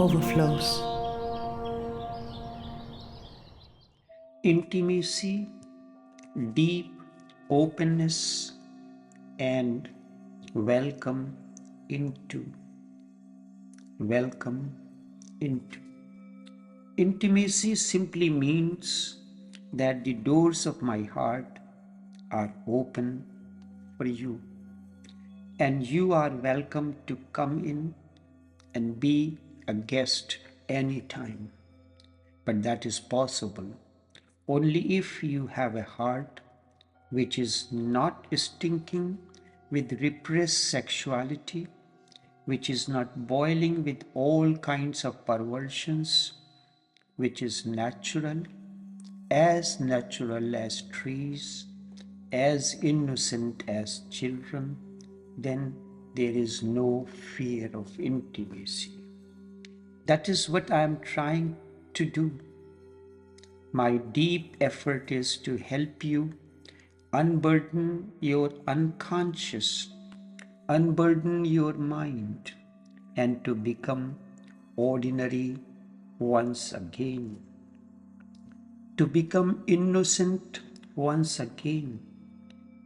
Overflows. Intimacy, deep openness, and welcome into. Welcome into. Intimacy simply means that the doors of my heart are open for you, and you are welcome to come in and be a guest anytime. But that is possible only if you have a heart which is not stinking with repressed sexuality, which is not boiling with all kinds of perversions, which is natural as trees, as innocent as children, then there is no fear of intimacy. That is what I am trying to do. My deep effort is to help you unburden your unconscious, unburden your mind, and to become ordinary once again, to become innocent once again.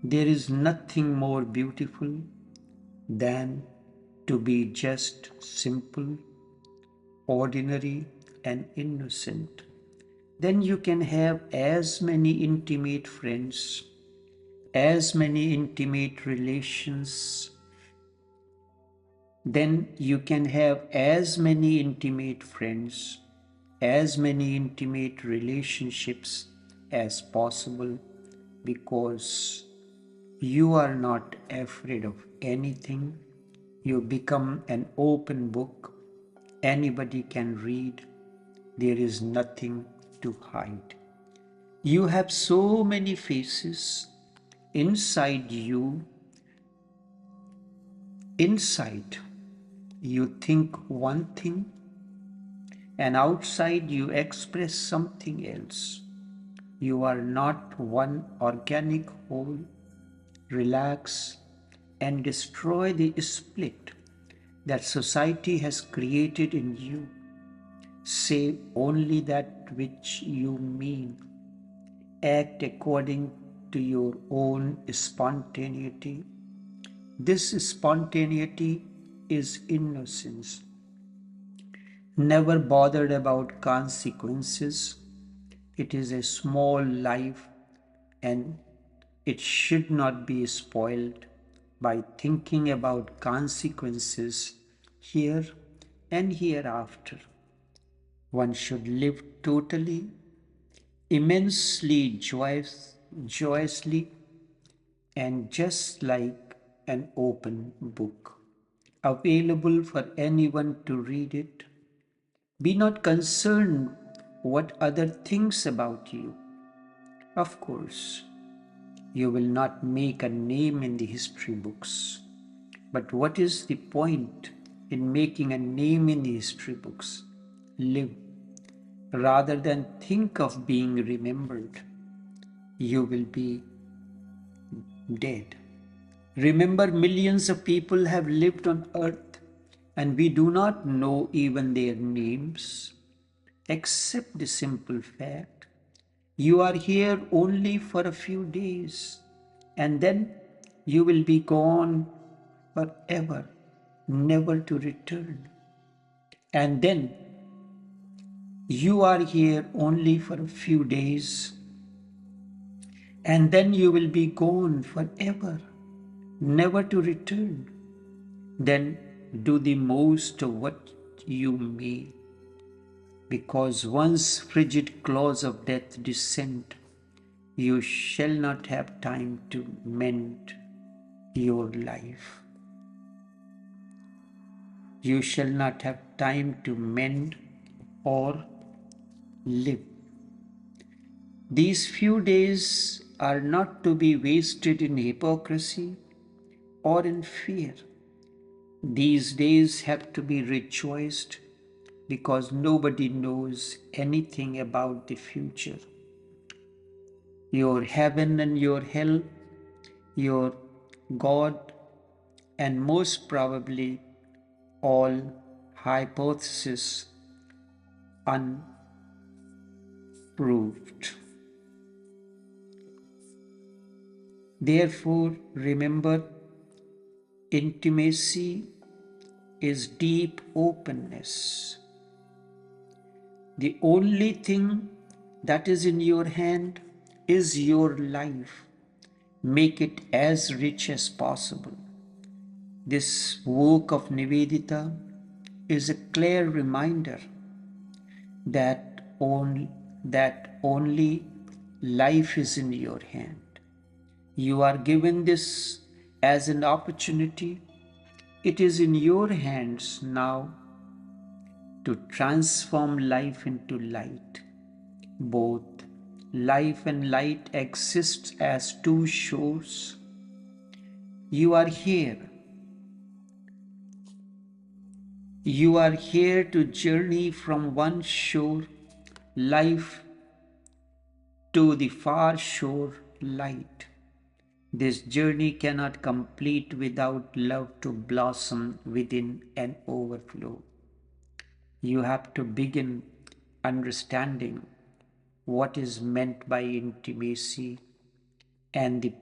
There is nothing more beautiful than to be just simple, ordinary, and innocent. Then you can have as many intimate friends, as many intimate relations. Then you can have as many intimate friends, as many intimate relationships as possible, because you are not afraid of anything. You become an open book. Anybody can read. There is nothing to hide. You have so many faces inside you. Inside, you think one thing, and outside, you express something else. You are not one organic whole. Relax and destroy the split that society has created in you. Say only that which you mean. Act according to your own spontaneity. This spontaneity is innocence. Never bothered about consequences. It is a small life, and it should not be spoiled by thinking about consequences here and hereafter. One should live totally, immensely joyously, and just like an open book, available for anyone to read it. Be not concerned what other thinks about you. Of course, you will not make a name in the history books. But what is the point in making a name in the history books? Live rather than think of being remembered. You will be dead. Remember, millions of people have lived on earth, and we do not know even their names, except the simple fact you are here only for a few days, and then you will be gone forever, never to return. And then you are here only for a few days, and then you will be gone forever, never to return. Then do the most of what you may, because once frigid claws of death descend, you shall not have time to mend your life. You shall not have time to mend or live. These few days are not to be wasted in hypocrisy or in fear. These days have to be rejoiced because nobody knows anything about the future. Your heaven and your hell, your God, and most probably all hypothesis unproved. Therefore, remember, intimacy is deep openness. The only thing that is in your hand is your life. Make it as rich as possible. This work of Nivedita is a clear reminder that only life is in your hand. You are given this as an opportunity. It is in your hands now to transform life into light. Both life and light exist as two shores. You are here. You are here to journey from one shore, life, to the far shore, light. This journey cannot complete without love to blossom within and overflow. You have to begin understanding what is meant by intimacy, and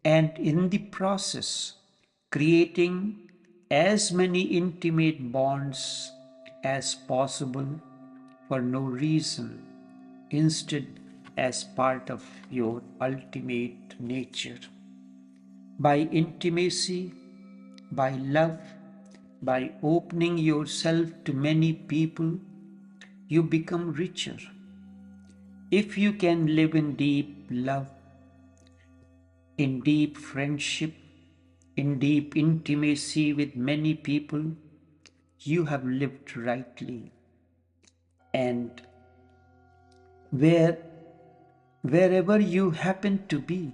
in the process creating as many intimate bonds as possible for no reason, instead as part of your ultimate nature. By intimacy, by love, by opening yourself to many people, you become richer. If you can live in deep love, in deep friendship, in deep intimacy with many people, you have lived rightly. And wherever you happen to be,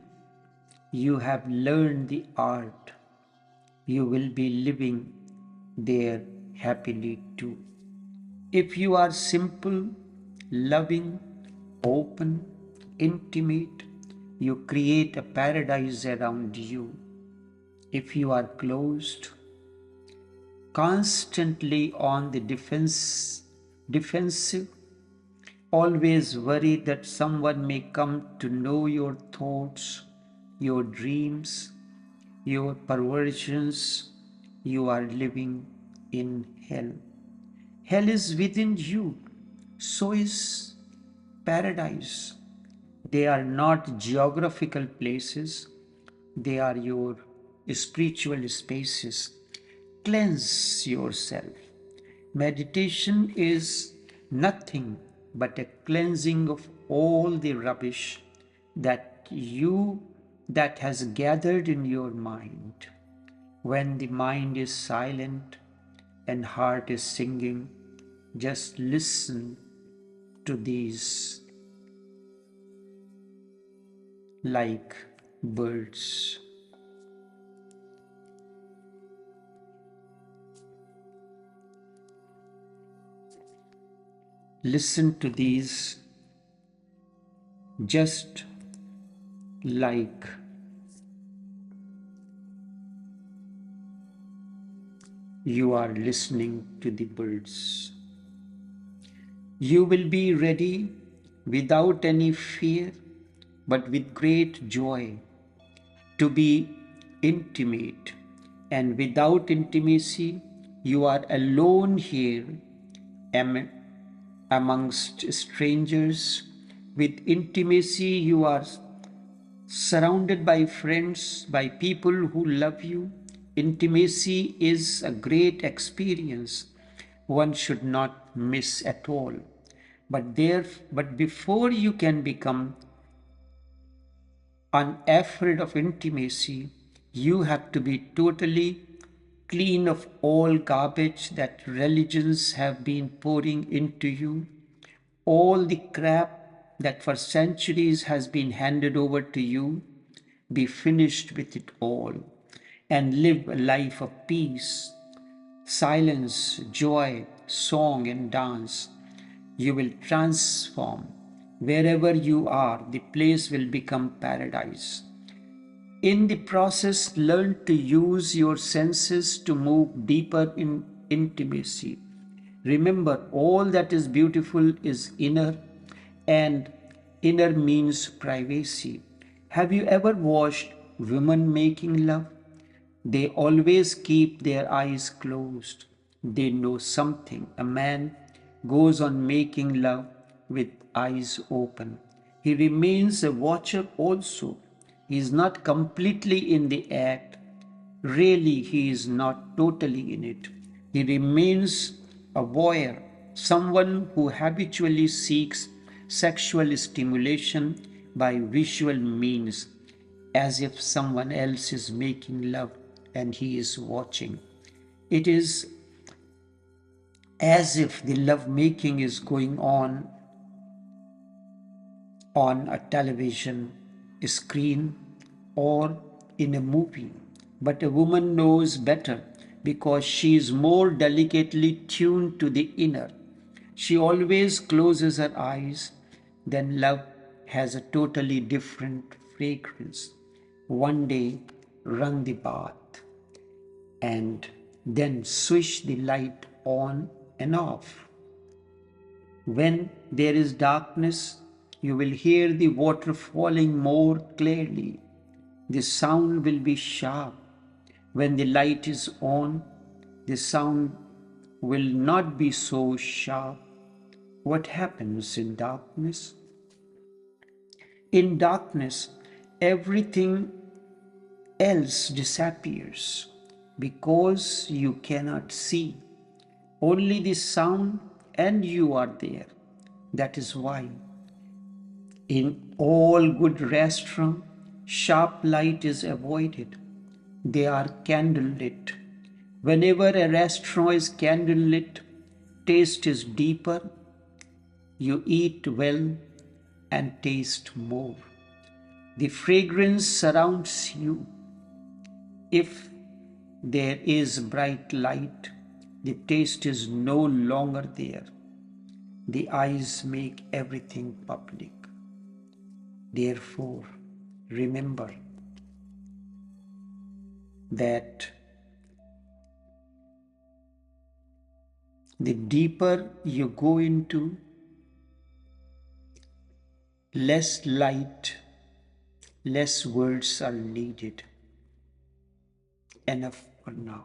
you have learned the art. You will be living there happily too. If you are simple, loving, open, intimate, you create a paradise around you. If you are closed, constantly on the defensive, always worried that someone may come to know your thoughts, your dreams, your perversions, you are living in hell. Hell is within you, so is paradise. They are not geographical places, they are your spiritual spaces. Cleanse yourself. Meditation is nothing but a cleansing of all the rubbish that has gathered in your mind. When the mind is silent and heart is singing, just listen to these like birds. Listen to these just like you are listening to the birds. You will be ready without any fear, but with great joy to be intimate. And without intimacy, you are alone here amongst strangers. With intimacy, you are surrounded by friends, by people who love you. Intimacy is a great experience one should not miss at all. But before you can become unafraid of intimacy, you have to be totally clean of all garbage that religions have been pouring into you, all the crap that for centuries has been handed over to you. Be finished with it all and live a life of peace, silence, joy, song, and dance. You will transform. Wherever you are, the place will become paradise. In the process, learn to use your senses to move deeper intimacy. Remember, all that is beautiful is inner, and inner means privacy. Have you ever watched women making love? They always keep their eyes closed. They know something. A man goes on making love with eyes open. He remains a watcher also. He is not completely in the act. Really, he is not totally in it. He remains a voyeur, someone who habitually seeks sexual stimulation by visual means, as if someone else is making love and he is watching. It is as if the love making is going on a television screen or in a movie. But a woman knows better because she is more delicately tuned to the inner. She always closes her eyes, then love has a totally different fragrance. One day, run the bath and then switch the light on and off. When there is darkness, you will hear the water falling more clearly. The sound will be sharp. When the light is on, the sound will not be so sharp. What happens in darkness? In darkness, everything else disappears because you cannot see. Only the sound and you are there. That is why in all good restaurants, sharp light is avoided. They are candlelit. Whenever a restaurant is candlelit, taste is deeper, you eat well and taste more. The fragrance surrounds you. If there is bright light, the taste is no longer there. The eyes make everything public. Therefore, remember that the deeper you go into, less light, less words are needed. Enough for now.